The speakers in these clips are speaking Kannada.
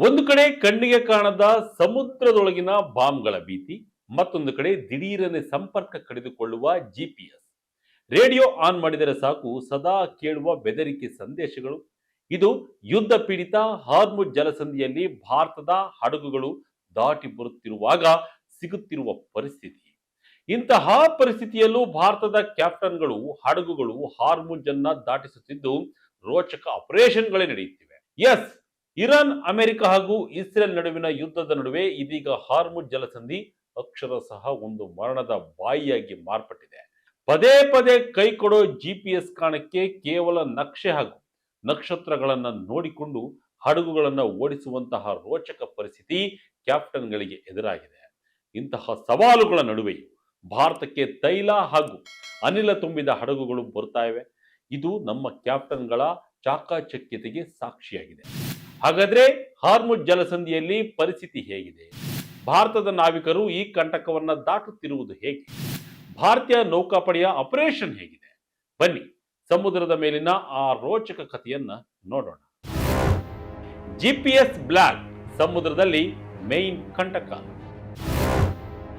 ಒಂದು ಕಡೆ ಕಣ್ಣಿಗೆ ಕಾಣದ ಸಮುದ್ರದೊಳಗಿನ ಬಾಂಬ್ಗಳ ಭೀತಿ, ಮತ್ತೊಂದು ಕಡೆ ದಿಢೀರನೆ ಸಂಪರ್ಕ ಕಡಿದುಕೊಳ್ಳುವ ಜಿಪಿಎಸ್. ರೇಡಿಯೋ ಆನ್ ಮಾಡಿದರೆ ಸಾಕು ಸದಾ ಕೇಳುವ ಬೆದರಿಕೆ ಸಂದೇಶಗಳು. ಇದು ಯುದ್ಧ ಪೀಡಿತ ಹಾರ್ಮುಜ್ ಜಲಸಂಧಿಯಲ್ಲಿ ಭಾರತದ ಹಡಗುಗಳು ದಾಟಿ ಬರುತ್ತಿರುವಾಗ ಸಿಗುತ್ತಿರುವ ಪರಿಸ್ಥಿತಿ. ಇಂತಹ ಪರಿಸ್ಥಿತಿಯಲ್ಲೂ ಭಾರತದ ಕ್ಯಾಪ್ಟನ್ಗಳು ಹಡಗುಗಳು ಹಾರ್ಮುಜ್ ಅನ್ನ ದಾಟಿಸುತ್ತಿದ್ದು ರೋಚಕ ಆಪರೇಷನ್ಗಳೇ ನಡೆಯುತ್ತಿವೆ. ಎಸ್, ಇರಾನ್, ಅಮೆರಿಕ ಹಾಗೂ ಇಸ್ರೇಲ್ ನಡುವಿನ ಯುದ್ಧದ ನಡುವೆ ಇದೀಗ ಹಾರ್ಮುಜ್ ಜಲಸಂಧಿ ಅಕ್ಷರಶಃ ಒಂದು ಮರಣದ ಬಾಯಿಯಾಗಿ ಮಾರ್ಪಟ್ಟಿದೆ. ಪದೇ ಪದೇ ಕೈ ಕೊಡೋ ಜಿಪಿಎಸ್ ಕಾಣಕ್ಕೆ ಕೇವಲ ನಕ್ಷೆ ಹಾಗೂ ನಕ್ಷತ್ರಗಳನ್ನ ನೋಡಿಕೊಂಡು ಹಡಗುಗಳನ್ನ ಓಡಿಸುವಂತಹ ರೋಚಕ ಪರಿಸ್ಥಿತಿ ಕ್ಯಾಪ್ಟನ್ಗಳಿಗೆ ಎದುರಾಗಿದೆ. ಇಂತಹ ಸವಾಲುಗಳ ನಡುವೆಯೂ ಭಾರತಕ್ಕೆ ತೈಲ ಹಾಗೂ ಅನಿಲ ತುಂಬಿದ ಹಡಗುಗಳು ಬರ್ತಾ ಇವೆ. ಇದು ನಮ್ಮ ಕ್ಯಾಪ್ಟನ್ಗಳ ಚಾಕಚಕ್ಯತೆಗೆ ಸಾಕ್ಷಿಯಾಗಿದೆ. ಹಾಗಾದ್ರೆ ಹಾರ್ಮುಜ್ ಜಲಸಂಧಿಯಲ್ಲಿ ಪರಿಸ್ಥಿತಿ ಹೇಗಿದೆ? ಭಾರತದ ನಾವಿಕರು ಈ ಕಂಟಕವನ್ನ ದಾಟುತ್ತಿರುವುದು ಹೇಗೆ? ಭಾರತೀಯ ನೌಕಾಪಡೆಯ ಆಪರೇಷನ್ ಹೇಗಿದೆ? ಬನ್ನಿ ಸಮುದ್ರದ ಮೇಲಿನ ಆ ರೋಚಕ ಕಥೆಯನ್ನ ನೋಡೋಣ. ಜಿಪಿಎಸ್ ಬ್ಲಾಕ್ ಸಮುದ್ರದಲ್ಲಿ ಮೇನ್ ಕಂಟಕ.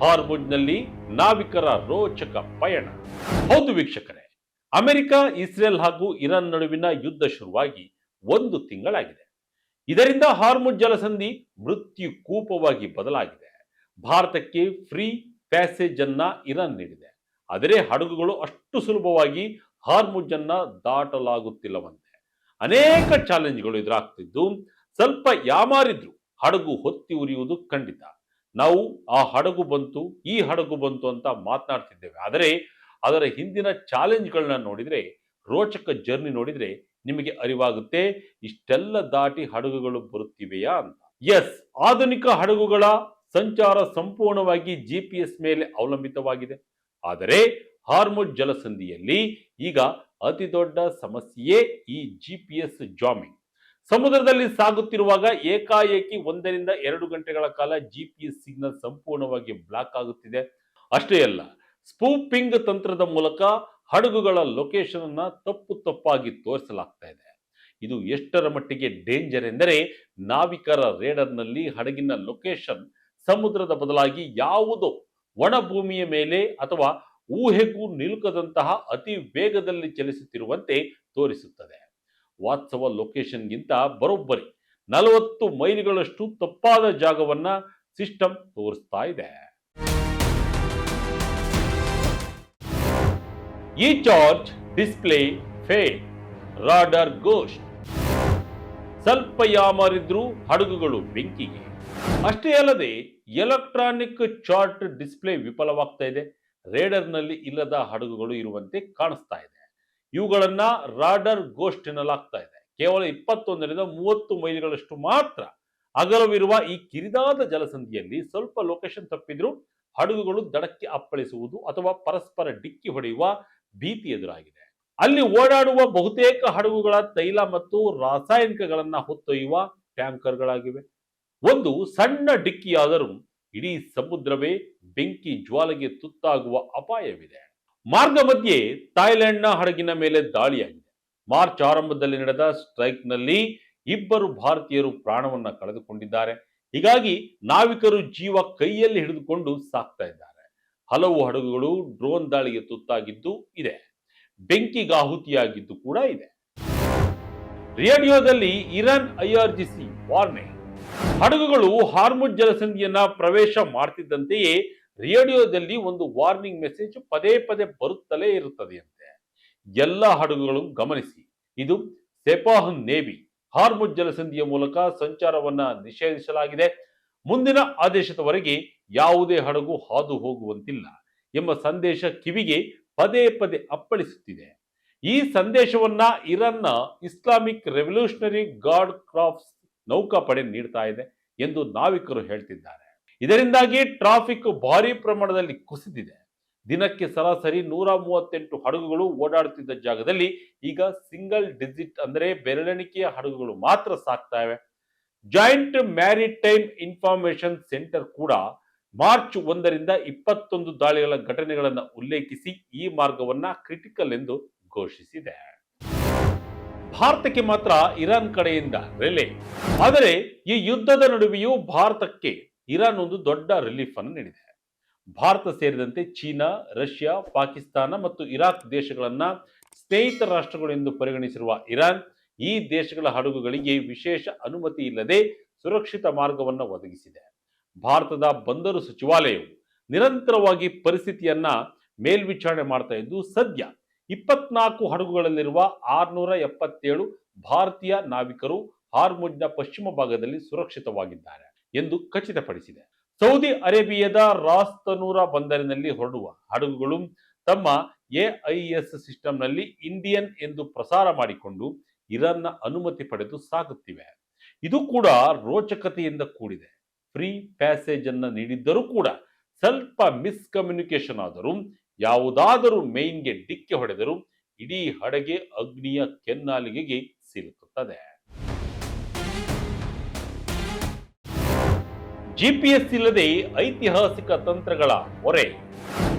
ಹಾರ್ಮುಜ್ನಲ್ಲಿ ನಾವಿಕರ ರೋಚಕ ಪಯಣ. ಹೌದು ವೀಕ್ಷಕರೇ, ಅಮೆರಿಕ, ಇಸ್ರೇಲ್ ಹಾಗೂ ಇರಾನ್ ನಡುವಿನ ಯುದ್ಧ ಶುರುವಾಗಿ 1 ತಿಂಗಳಾಗಿದೆ. ಇದರಿಂದ ಹಾರ್ಮುಜ್ ಜಲಸಂಧಿ ಮೃತ್ಯು ಕೂಪವಾಗಿ ಬದಲಾಗಿದೆ. ಭಾರತಕ್ಕೆ ಫ್ರೀ ಪ್ಯಾಸೇಜ್ ಅನ್ನ ಇರಾನ್ ನೀಡಿದೆ. ಆದರೆ ಹಡಗುಗಳು ಅಷ್ಟು ಸುಲಭವಾಗಿ ಹಾರ್ಮುಜ್ ಅನ್ನ ದಾಟಲಾಗುತ್ತಿಲ್ಲವಂತೆ. ಅನೇಕ ಚಾಲೆಂಜ್ಗಳು ಎದುರಾಗ್ತಿದ್ದು ಸ್ವಲ್ಪ ಯಾಮಾರಿದ್ರು ಹಡಗು ಹೊತ್ತಿ ಉರಿಯುವುದು ಖಂಡಿತ. ನಾವು ಆ ಹಡಗು ಬಂತು, ಈ ಹಡಗು ಬಂತು ಅಂತ ಮಾತನಾಡ್ತಿದ್ದೇವೆ. ಆದರೆ ಅದರ ಹಿಂದಿನ ಚಾಲೆಂಜ್ಗಳನ್ನ ನೋಡಿದ್ರೆ, ರೋಚಕ ಜರ್ನಿ ನೋಡಿದ್ರೆ ನಿಮಗೆ ಅರಿವಾಗುತ್ತೆ ಇಷ್ಟೆಲ್ಲ ದಾಟಿ ಹಡಗುಗಳು ಬರುತ್ತಿವೆಯಾ ಅಂತ. ಎಸ್, ಆಧುನಿಕ ಹಡಗುಗಳ ಸಂಚಾರ ಸಂಪೂರ್ಣವಾಗಿ ಜಿಪಿಎಸ್ ಮೇಲೆ ಅವಲಂಬಿತವಾಗಿದೆ. ಆದರೆ ಹಾರ್ಮುಜ್ ಜಲಸಂಧಿಯಲ್ಲಿ ಈಗ ಅತಿ ದೊಡ್ಡ ಸಮಸ್ಯೆಯೇ ಈ ಜಿಪಿಎಸ್ ಜಾಮಿಂಗ್. ಸಮುದ್ರದಲ್ಲಿ ಸಾಗುತ್ತಿರುವಾಗ ಏಕಾಏಕಿ 1 ರಿಂದ 2 ಗಂಟೆಗಳ ಕಾಲ ಜಿಪಿಎಸ್ ಸಿಗ್ನಲ್ ಸಂಪೂರ್ಣವಾಗಿ ಬ್ಲಾಕ್ ಆಗುತ್ತಿದೆ. ಅಷ್ಟೇ ಅಲ್ಲ, ಸ್ಪೂಪಿಂಗ್ ತಂತ್ರದ ಮೂಲಕ ಹಡಗುಗಳ ಲೊಕೇಶನ್ ಅನ್ನ ತಪ್ಪಾಗಿ ತೋರಿಸಲಾಗ್ತಾ ಇದೆ. ಇದು ಎಷ್ಟರ ಮಟ್ಟಿಗೆ ಡೇಂಜರ್ ಎಂದರೆ, ನಾವಿಕರ ರೇಡರ್ನಲ್ಲಿ ಹಡಗಿನ ಲೊಕೇಶನ್ ಸಮುದ್ರದ ಬದಲಾಗಿ ಯಾವುದೋ ಒಣ ಭೂಮಿಯ ಮೇಲೆ ಅಥವಾ ಊಹೆಗೂ ನಿಲುಕದಂತಹ ಅತಿ ವೇಗದಲ್ಲಿ ಚಲಿಸುತ್ತಿರುವಂತೆ ತೋರಿಸುತ್ತದೆ. ವಾಸ್ತವ ಲೊಕೇಶನ್ಗಿಂತ ಬರೋಬ್ಬರಿ 40 ಮೈಲಿಗಳಷ್ಟು ತಪ್ಪಾದ ಜಾಗವನ್ನ ಸಿಸ್ಟಮ್ ತೋರಿಸ್ತಾ ಇದೆ. ಈ charge display fail, radar ghost. ಸ್ವಲ್ಪ ಯಾಮಾರಿದ್ರು ಹಡಗುಗಳು ಬೆಂಕಿಗೆ. ಅಷ್ಟೇ ಅಲ್ಲದೆ ಎಲೆಕ್ಟ್ರಾನಿಕ್ ಚಾರ್ಟ್ ಡಿಸ್ಪ್ಲೇ ವಿಫಲವಾಗ್ತಾ ಇದೆ. ರೇಡರ್ನಲ್ಲಿ ಇಲ್ಲದ ಹಡಗುಗಳು ಇರುವಂತೆ ಕಾಣಿಸ್ತಾ ಇದೆ. ಇವುಗಳನ್ನ ರಾಡರ್ ಗೋಸ್ಟ್ ಎನ್ನಲಾಗ್ತಾ ಇದೆ. ಕೇವಲ 21 ರಿಂದ 30 ಮೈಲಿಗಳಷ್ಟು ಮಾತ್ರ ಅಗಲವಿರುವ ಈ ಕಿರಿದಾದ ಜಲಸಂಧಿಯಲ್ಲಿ ಸ್ವಲ್ಪ ಲೊಕೇಶನ್ ತಪ್ಪಿದ್ರು ಹಡಗುಗಳು ದಡಕ್ಕೆ ಅಪ್ಪಳಿಸುವುದು ಅಥವಾ ಪರಸ್ಪರ ಡಿಕ್ಕಿ ಹೊಡೆಯುವ ಭೀತಿ ಎದುರಾಗಿದೆ. ಅಲ್ಲಿ ಓಡಾಡುವ ಬಹುತೇಕ ಹಡಗುಗಳ ತೈಲ ಮತ್ತು ರಾಸಾಯನಿಕಗಳನ್ನ ಹೊತ್ತೊಯ್ಯುವ ಟ್ಯಾಂಕರ್ಗಳಾಗಿವೆ. ಒಂದು ಸಣ್ಣ ಡಿಕ್ಕಿಯಾದರೂ ಇಡೀ ಸಮುದ್ರವೇ ಬೆಂಕಿ ಜ್ವಾಲೆಗೆ ತುತ್ತಾಗುವ ಅಪಾಯವಿದೆ. ಮಾರ್ಗ ಮಧ್ಯೆ ಥಾಯ್ಲೆಂಡ್ನ ಹಡಗಿನ ಮೇಲೆ ದಾಳಿಯಾಗಿದೆ. ಮಾರ್ಚ್ ಆರಂಭದಲ್ಲಿ ನಡೆದ ಸ್ಟ್ರೈಕ್ನಲ್ಲಿ 2 ಭಾರತೀಯರು ಪ್ರಾಣವನ್ನ ಕಳೆದುಕೊಂಡಿದ್ದಾರೆ. ಹೀಗಾಗಿ ನಾವಿಕರು ಜೀವ ಕೈಯಲ್ಲಿ ಹಿಡಿದುಕೊಂಡು ಸಾಕ್ತಾ ಇದ್ದಾರೆ. ಹಲವು ಹಡಗುಗಳು ಡ್ರೋನ್ ದಾಳಿಗೆ ತುತ್ತಾಗಿದ್ದು ಇದೆ. ಬೆಂಕಿಗಾಹುತಿಯಾಗಿದ್ದು ಕೂಡ ಇದೆ. ರೇಡಿಯೋದಲ್ಲಿ ಇರಾನ್ ಐಆರ್ಜಿಸಿ ವಾರ್ನಿಂಗ್. ಹಡಗುಗಳು ಹಾರ್ಮುಜ್ ಜಲಸಂಧಿಯನ್ನ ಪ್ರವೇಶ ಮಾಡ್ತಿದ್ದಂತೆಯೇ ರೇಡಿಯೋದಲ್ಲಿ ಒಂದು ವಾರ್ನಿಂಗ್ ಮೆಸೇಜ್ ಪದೇ ಪದೇ ಬರುತ್ತಲೇ ಇರುತ್ತದೆಯಂತೆ. ಎಲ್ಲ ಹಡಗುಗಳು ಗಮನಿಸಿ, ಇದು ಸೆಪಾಹ್ ನೇವಿ. ಹಾರ್ಮುಜ್ ಜಲಸಂಧಿಯ ಮೂಲಕ ಸಂಚಾರವನ್ನ ನಿಷೇಧಿಸಲಾಗಿದೆ. ಮುಂದಿನ ಆದೇಶದವರೆಗೆ ಯಾವುದೇ ಹಡಗು ಹಾದು ಹೋಗುವಂತಿಲ್ಲ ಎಂಬ ಸಂದೇಶ ಕಿವಿಗೆ ಪದೇ ಪದೇ ಅಪ್ಪಳಿಸುತ್ತಿದೆ. ಈ ಸಂದೇಶವನ್ನ ಇರಾನ್ನ ಇಸ್ಲಾಮಿಕ್ ರೆವಲ್ಯೂಷನರಿ ಗಾರ್ಡ್ ಕ್ರಾಫ್ಟ್ಸ್ ನೌಕಾಪಡೆ ನೀಡ್ತಾ ಇದೆ ಎಂದು ನಾವಿಕರು ಹೇಳ್ತಿದ್ದಾರೆ. ಇದರಿಂದಾಗಿ ಟ್ರಾಫಿಕ್ ಭಾರಿ ಪ್ರಮಾಣದಲ್ಲಿ ಕುಸಿದಿದೆ. ದಿನಕ್ಕೆ ಸರಾಸರಿ 138 ಹಡಗುಗಳು ಓಡಾಡುತ್ತಿದ್ದ ಜಾಗದಲ್ಲಿ ಈಗ ಸಿಂಗಲ್ ಡಿಜಿಟ್ ಅಂದರೆ ಬೆರಳೆಣಿಕೆಯ ಹಡಗುಗಳು ಮಾತ್ರ ಸಾಕ್ತಾ ಇವೆ. ಜಾಯಿಂಟ್ ಮ್ಯಾರಿಟೈಮ್ ಇನ್ಫಾರ್ಮೇಶನ್ ಸೆಂಟರ್ ಕೂಡ ಮಾರ್ಚ್ 1 ರಿಂದ 21 ದಾಳಿಗಳ ಘಟನೆಗಳನ್ನು ಉಲ್ಲೇಖಿಸಿ ಈ ಮಾರ್ಗವನ್ನ ಕ್ರಿಟಿಕಲ್ ಎಂದು ಘೋಷಿಸಿದೆ. ಭಾರತಕ್ಕೆ ಮಾತ್ರ ಇರಾನ್ ಕಡೆಯಿಂದ ರಿಲೇ. ಆದರೆ ಈ ಯುದ್ಧದ ನಡುವೆಯೂ ಭಾರತಕ್ಕೆ ಇರಾನ್ ಒಂದು ದೊಡ್ಡ ರಿಲೀಫ್ ಅನ್ನು ನೀಡಿದೆ. ಭಾರತ ಸೇರಿದಂತೆ ಚೀನಾ, ರಷ್ಯಾ, ಪಾಕಿಸ್ತಾನ ಮತ್ತು ಇರಾಕ್ ದೇಶಗಳನ್ನ ಸ್ನೇಹಿತ ರಾಷ್ಟ್ರಗಳು ಎಂದು ಪರಿಗಣಿಸಿರುವ ಇರಾನ್ ಈ ದೇಶಗಳ ಹಡಗುಗಳಿಗೆ ವಿಶೇಷ ಅನುಮತಿ ಇಲ್ಲದೆ ಸುರಕ್ಷಿತ ಮಾರ್ಗವನ್ನು ಒದಗಿಸಿದೆ. ಭಾರತದ ಬಂದರು ಸಚಿವಾಲಯವು ನಿರಂತರವಾಗಿ ಪರಿಸ್ಥಿತಿಯನ್ನ ಮೇಲ್ವಿಚಾರಣೆ ಮಾಡ್ತಾ ಇದ್ದು ಸದ್ಯ 24 ಹಡಗುಗಳಲ್ಲಿರುವ 677 ಭಾರತೀಯ ನಾವಿಕರು ಹಾರ್ಮುಜ್ನ ಪಶ್ಚಿಮ ಭಾಗದಲ್ಲಿ ಸುರಕ್ಷಿತವಾಗಿದ್ದಾರೆ ಎಂದು ಖಚಿತಪಡಿಸಿದೆ. ಸೌದಿ ಅರೇಬಿಯಾದ ರಾಸ್ ತನೂರ ಬಂದರಿನಲ್ಲಿ ಹೊರಡುವ ಹಡಗುಗಳು ತಮ್ಮ ಎಐಎಸ್ ಸಿಸ್ಟಂನಲ್ಲಿ ಇಂಡಿಯನ್ ಎಂದು ಪ್ರಸಾರ ಮಾಡಿಕೊಂಡು ಇರಾನ್ನ ಅನುಮತಿ ಪಡೆದು ಸಾಗುತ್ತಿವೆ. ಇದು ಕೂಡ ರೋಚಕತೆಯಿಂದ ಕೂಡಿದೆ. ಫ್ರೀ ಪ್ಯಾಸೇಜ್ ಅನ್ನ ನೀಡಿದ್ದರೂ ಕೂಡ ಸ್ವಲ್ಪ ಮಿಸ್ಕಮ್ಯುನಿಕೇಶನ್ ಆದರೂ ಯಾವುದಾದರೂ ಮೇನ್ಗೆ ಡಿಕ್ಕಿ ಹೊಡೆದರೂ ಇಡೀ ಹಡಗೆ ಅಗ್ನಿಯ ಕೆನ್ನಾಲಿಗೆಗೆ ಸಿಲುಕುತ್ತದೆ. ಜಿಪಿಎಸ್ ಇಲ್ಲದೆ ಐತಿಹಾಸಿಕ ತಂತ್ರಗಳ ಹೊರೆ.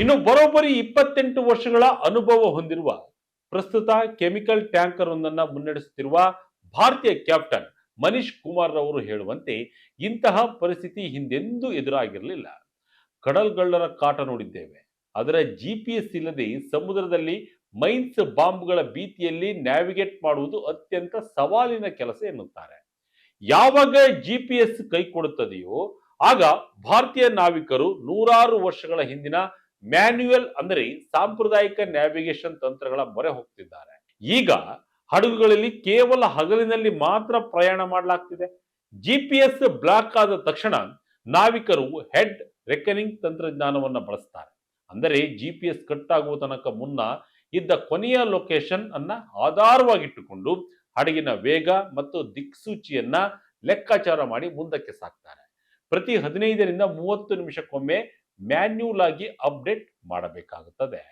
ಇನ್ನು ಬರೋಬ್ಬರಿ 28 ವರ್ಷಗಳ ಅನುಭವ ಹೊಂದಿರುವ ಪ್ರಸ್ತುತ ಕೆಮಿಕಲ್ ಟ್ಯಾಂಕರ್ ಒಂದನ್ನು ಮುನ್ನಡೆಸುತ್ತಿರುವ ಭಾರತೀಯ ಕ್ಯಾಪ್ಟನ್ ಮನೀಶ್ ಕುಮಾರ್ ರವರು ಹೇಳುವಂತೆ ಇಂತಹ ಪರಿಸ್ಥಿತಿ ಹಿಂದೆಂದೂ ಎದುರಾಗಿರಲಿಲ್ಲ. ಕಡಲ್ಗಳ್ಳರ ಕಾಟ ನೋಡಿದ್ದೇವೆ, ಆದರೆ ಜಿಪಿಎಸ್ ಇಲ್ಲದೆ ಸಮುದ್ರದಲ್ಲಿ ಮೈನ್ಸ್ ಬಾಂಬ್ಗಳ ಭೀತಿಯಲ್ಲಿ ನ್ಯಾವಿಗೇಟ್ ಮಾಡುವುದು ಅತ್ಯಂತ ಸವಾಲಿನ ಕೆಲಸ ಎನ್ನುತ್ತಾರೆ. ಯಾವಾಗ ಜಿಪಿಎಸ್ ಕೈ ಕೊಡುತ್ತದೆಯೋ ಆಗ ಭಾರತೀಯ ನಾವಿಕರು ನೂರಾರು ವರ್ಷಗಳ ಹಿಂದಿನ ಮ್ಯಾನ್ಯುಯಲ್ ಅಂದರೆ ಸಾಂಪ್ರದಾಯಿಕ ನ್ಯಾವಿಗೇಷನ್ ತಂತ್ರಗಳ ಮೊರೆ ಹೋಗ್ತಿದ್ದಾರೆ. ಈಗ ಹಡಗುಗಳಲ್ಲಿ ಕೇವಲ ಹಗಲಿನಲ್ಲಿ ಮಾತ್ರ ಪ್ರಯಾಣ ಮಾಡಲಾಗ್ತಿದೆ. ಜಿಪಿಎಸ್ ಬ್ಲಾಕ್ ಆದ ತಕ್ಷಣ ನಾವಿಕರು ಹೆಡ್ ರೆಕನಿಂಗ್ ತಂತ್ರಜ್ಞಾನವನ್ನು ಬಳಸ್ತಾರೆ. ಅಂದರೆ ಜಿಪಿಎಸ್ ಕಟ್ ಆಗುವ ತನಕ ಮುನ್ನ ಇದ್ದ ಕೊನೆಯ ಲೊಕೇಶನ್ ಅನ್ನ ಆಧಾರವಾಗಿಟ್ಟುಕೊಂಡು ಹಡಗಿನ ವೇಗ ಮತ್ತು ದಿಕ್ಸೂಚಿಯನ್ನ ಲೆಕ್ಕಾಚಾರ ಮಾಡಿ ಮುಂದಕ್ಕೆ ಸಾಕ್ತಾರೆ. ಪ್ರತಿ 15 ರಿಂದ 30 ನಿಮಿಷಕ್ಕೊಮ್ಮೆ ಮ್ಯಾನ್ಯುಯಲ್ ಆಗಿ ಅಪ್ಡೇಟ್ ಮಾಡಬೇಕಾಗುತ್ತದೆ.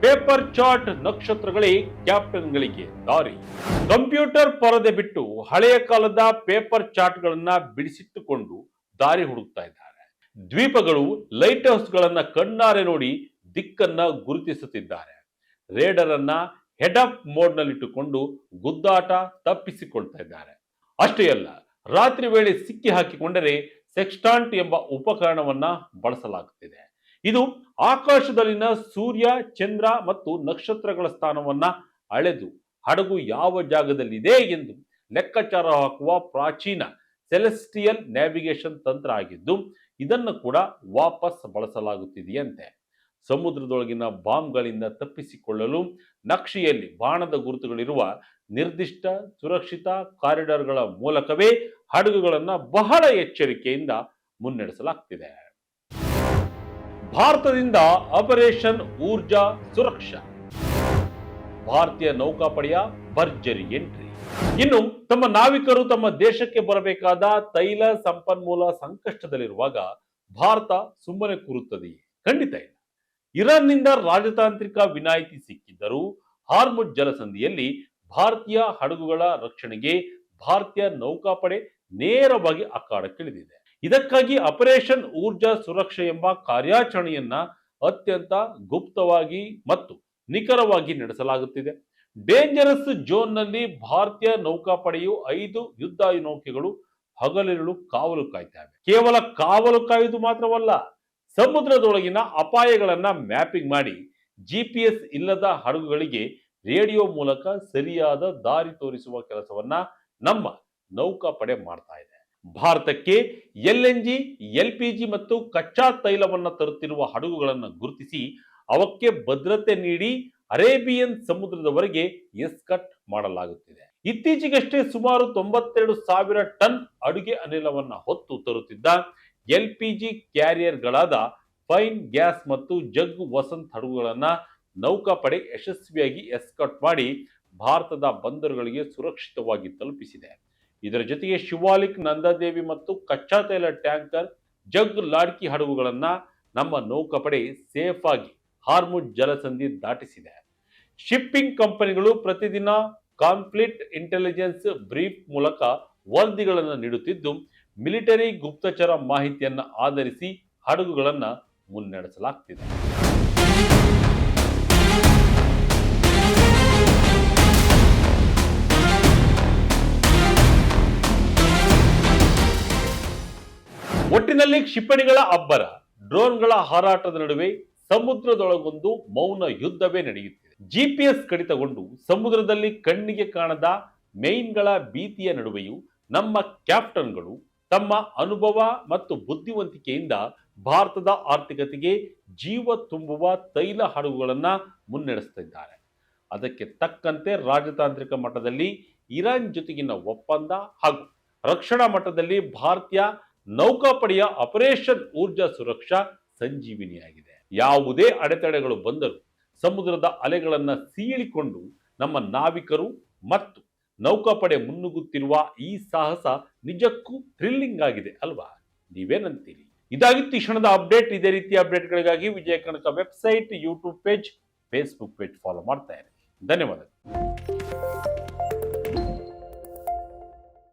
ಪೇಪರ್ ಚಾರ್ಟ್ ನಕ್ಷತ್ರಗಳೇ ಕ್ಯಾಪ್ಟನ್ಗಳಿಗೆ ದಾರಿ. ಕಂಪ್ಯೂಟರ್ ಪರದೆ ಬಿಟ್ಟು ಹಳೆಯ ಕಾಲದ ಪೇಪರ್ ಚಾರ್ಟ್ಗಳನ್ನ ಬಿಡಿಸಿಟ್ಟುಕೊಂಡು ದಾರಿ ಹುಡುಕ್ತಾ ಇದ್ದಾರೆ. ದ್ವೀಪಗಳು ಲೈಟ್ ಹೌಸ್ಗಳನ್ನ ಕಣ್ಣಾರೆ ನೋಡಿ ದಿಕ್ಕನ್ನ ಗುರುತಿಸುತ್ತಿದ್ದಾರೆ. ರೇಡರ್ ಅನ್ನ ಹೆಡ್ ಅಪ್ ಮೋಡ್ ನಲ್ಲಿಟ್ಟುಕೊಂಡು ಗುದ್ದಾಟ ತಪ್ಪಿಸಿಕೊಳ್ತಾ ಇದ್ದಾರೆ. ಅಷ್ಟೇ ಅಲ್ಲ, ರಾತ್ರಿ ವೇಳೆ ಸಿಕ್ಕಿ ಹಾಕಿಕೊಂಡರೆ ಸೆಕ್ಸ್ಟಾಂಟ್ ಎಂಬ ಉಪಕರಣವನ್ನ ಬಳಸಲಾಗುತ್ತಿದೆ. ಇದು ಆಕಾಶದಲ್ಲಿನ ಸೂರ್ಯ, ಚಂದ್ರ ಮತ್ತು ನಕ್ಷತ್ರಗಳ ಸ್ಥಾನವನ್ನ ಅಳೆದು ಹಡಗು ಯಾವ ಜಾಗದಲ್ಲಿದೆ ಎಂದು ಲೆಕ್ಕಾಚಾರ ಹಾಕುವ ಪ್ರಾಚೀನ ಸೆಲೆಸ್ಟಿಯಲ್ ನ್ಯಾವಿಗೇಷನ್ ತಂತ್ರ ಆಗಿದ್ದು ಇದನ್ನು ಕೂಡ ವಾಪಸ್ ಬಳಸಲಾಗುತ್ತಿದೆಯಂತೆ. ಸಮುದ್ರದೊಳಗಿನ ಬಾಂಬ್ಗಳಿಂದ ತಪ್ಪಿಸಿಕೊಳ್ಳಲು ನಕ್ಷೆಯಲ್ಲಿ ಬಾಣದ ಗುರುತುಗಳಿರುವ ನಿರ್ದಿಷ್ಟ ಸುರಕ್ಷಿತ ಕಾರಿಡಾರ್ಗಳ ಮೂಲಕವೇ ಹಡಗುಗಳನ್ನು ಬಹಳ ಎಚ್ಚರಿಕೆಯಿಂದ ಮುನ್ನಡೆಸಲಾಗ್ತಿದೆ. ಭಾರತದಿಂದ ಆಪರೇಷನ್ ಊರ್ಜಾ ಸುರಕ್ಷಾ. ಭಾರತೀಯ ನೌಕಾಪಡೆಯ ಭರ್ಜರಿ ಎಂಟ್ರಿ. ಇನ್ನು ತಮ್ಮ ನಾವಿಕರು ತಮ್ಮ ದೇಶಕ್ಕೆ ಬರಬೇಕಾದ ತೈಲ ಸಂಪನ್ಮೂಲ ಸಂಕಷ್ಟದಲ್ಲಿರುವಾಗ ಭಾರತ ಸುಮ್ಮನೆ ಕೂರುತ್ತದೆಯೇ? ಖಂಡಿತ ಇಲ್ಲ. ಇರಾನ್ನಿಂದ ರಾಜತಾಂತ್ರಿಕ ವಿನಾಯಿತಿ ಸಿಕ್ಕಿದ್ದರೂ ಹಾರ್ಮುಜ್ ಜಲಸಂಧಿಯಲ್ಲಿ ಭಾರತೀಯ ಹಡಗುಗಳ ರಕ್ಷಣೆಗೆ ಭಾರತೀಯ ನೌಕಾಪಡೆ ನೇರವಾಗಿ ಅಖಾಡಕ್ಕಿಳಿದಿದೆ. ಇದಕ್ಕಾಗಿ ಆಪರೇಷನ್ ಊರ್ಜಾ ಸುರಕ್ಷೆ ಎಂಬ ಕಾರ್ಯಾಚರಣೆಯನ್ನ ಅತ್ಯಂತ ಗುಪ್ತವಾಗಿ ಮತ್ತು ನಿಖರವಾಗಿ ನಡೆಸಲಾಗುತ್ತಿದೆ. ಡೇಂಜರಸ್ ಝೋನ್ ನಲ್ಲಿ ಭಾರತೀಯ ನೌಕಾಪಡೆಯು 5 ಯುದ್ಧ ನೌಕೆಗಳು ಹಗಲಿರುಳು ಕಾವಲು ಕಾಯ್ತವೆ. ಕೇವಲ ಕಾವಲು ಕಾಯುವುದು ಮಾತ್ರವಲ್ಲ, ಸಮುದ್ರದೊಳಗಿನ ಅಪಾಯಗಳನ್ನ ಮ್ಯಾಪಿಂಗ್ ಮಾಡಿ ಜಿಪಿಎಸ್ ಇಲ್ಲದ ಹಡಗುಗಳಿಗೆ ರೇಡಿಯೋ ಮೂಲಕ ಸರಿಯಾದ ದಾರಿ ತೋರಿಸುವ ಕೆಲಸವನ್ನ ನಮ್ಮ ನೌಕಾಪಡೆ ಮಾಡ್ತಾ ಇದೆ. ಭಾರತಕ್ಕೆ ಎಲ್ಎನ್ಜಿ, ಎಲ್ಪಿಜಿ ಮತ್ತು ಕಚ್ಚಾ ತೈಲವನ್ನ ತರುತ್ತಿರುವ ಹಡಗುಗಳನ್ನು ಗುರುತಿಸಿ ಅವಕ್ಕೆ ಭದ್ರತೆ ನೀಡಿ ಅರೇಬಿಯನ್ ಸಮುದ್ರದವರೆಗೆ ಎಸ್ಕಟ್ ಮಾಡಲಾಗುತ್ತಿದೆ. ಇತ್ತೀಚೆಗಷ್ಟೇ ಸುಮಾರು 92,000 ಟನ್ ಅಡುಗೆ ಅನಿಲವನ್ನ ಹೊತ್ತು ತರುತ್ತಿದ್ದ ಎಲ್ಪಿಜಿ ಕ್ಯಾರಿಯರ್ಗಳಾದ ಫೈನ್ ಗ್ಯಾಸ್ ಮತ್ತು ಜಗ್ ವಸಂತ್ ಹಡಗುಗಳನ್ನ ನೌಕಾಪಡೆ ಯಶಸ್ವಿಯಾಗಿ ಎಸ್ಕಾಟ್ ಮಾಡಿ ಭಾರತದ ಬಂದರುಗಳಿಗೆ ಸುರಕ್ಷಿತವಾಗಿ ತಲುಪಿಸಿದೆ. ಇದರ ಜೊತೆಗೆ ಶಿವಾಲಿಕ್, ನಂದಾದೇವಿ ಮತ್ತು ಕಚ್ಚಾ ತೈಲ ಟ್ಯಾಂಕರ್ ಜಗ್ ಲಾಡ್ಕಿ ಹಡಗುಗಳನ್ನ ನಮ್ಮ ನೌಕಾಪಡೆ ಸೇಫ್ ಆಗಿ ಹಾರ್ಮುಜ್ ಜಲಸಂಧಿ ದಾಟಿಸಿದೆ. ಶಿಪ್ಪಿಂಗ್ ಕಂಪನಿಗಳು ಪ್ರತಿದಿನ ಕಾನ್ಫ್ಲಿಕ್ಟ್ ಇಂಟೆಲಿಜೆನ್ಸ್ ಬ್ರೀಫ್ ಮೂಲಕ ವರದಿಗಳನ್ನು ನೀಡುತ್ತಿದ್ದು ಮಿಲಿಟರಿ ಗುಪ್ತಚರ ಮಾಹಿತಿಯನ್ನು ಆಧರಿಸಿ ಹಡಗುಗಳನ್ನು ಮುನ್ನಡೆಸಲಾಗ್ತಿದೆ. ಒಟ್ಟಿನಲ್ಲಿ ಕ್ಷಿಪಣಿಗಳ ಅಬ್ಬರ, ಡ್ರೋನ್ಗಳ ಹಾರಾಟದ ನಡುವೆ ಸಮುದ್ರದೊಳಗೊಂದು ಮೌನ ಯುದ್ಧವೇ ನಡೆಯುತ್ತಿದೆ. ಜಿಪಿಎಸ್ ಕಡಿತಗೊಂಡು ಸಮುದ್ರದಲ್ಲಿ ಕಣ್ಣಿಗೆ ಕಾಣದ ಮೇನ್ಗಳ ಭೀತಿಯ ನಡುವೆಯೂ ನಮ್ಮ ಕ್ಯಾಪ್ಟನ್ಗಳು ತಮ್ಮ ಅನುಭವ ಮತ್ತು ಬುದ್ಧಿವಂತಿಕೆಯಿಂದ ಭಾರತದ ಆರ್ಥಿಕತೆಗೆ ಜೀವ ತುಂಬುವ ತೈಲ ಹಡಗುಗಳನ್ನ ಮುನ್ನಡೆಸುತ್ತಿದ್ದಾರೆ. ಅದಕ್ಕೆ ತಕ್ಕಂತೆ ರಾಜತಾಂತ್ರಿಕ ಮಟ್ಟದಲ್ಲಿ ಇರಾನ್ ಜೊತೆಗಿನ ಒಪ್ಪಂದ ಹಾಗೂ ರಕ್ಷಣಾ ಮಟ್ಟದಲ್ಲಿ ಭಾರತೀಯ ನೌಕಾಪಡೆಯ ಆಪರೇಷನ್ ಊರ್ಜಾ ಸುರಕ್ಷಾ ಸಂಜೀವಿನಿಯಾಗಿದೆ. ಯಾವುದೇ ಅಡೆತಡೆಗಳು ಬಂದರೂ ಸಮುದ್ರದ ಅಲೆಗಳನ್ನ ಸೀಳಿಕೊಂಡು ನಮ್ಮ ನಾವಿಕರು ಮತ್ತು ನೌಕಾಪಡೆ ಮುನ್ನುಗ್ಗುತ್ತಿರುವ ಈ ಸಾಹಸ ನಿಜಕ್ಕೂ ಥ್ರಿಲ್ಲಿಂಗ್ ಆಗಿದೆ ಅಲ್ವಾ? ನೀವೇನಂತೀರಿ? ಇದಾಗಿತ್ತು ಈ ಕ್ಷಣದ ಅಪ್ಡೇಟ್. ಇದೇ ರೀತಿಯ ಅಪ್ಡೇಟ್ಗಳಿಗಾಗಿ Vijaya Kanaka website, YouTube page, Facebook page follow ಮಾಡ್ತಾ ಇರಿ. ಧನ್ಯವಾದಗಳು.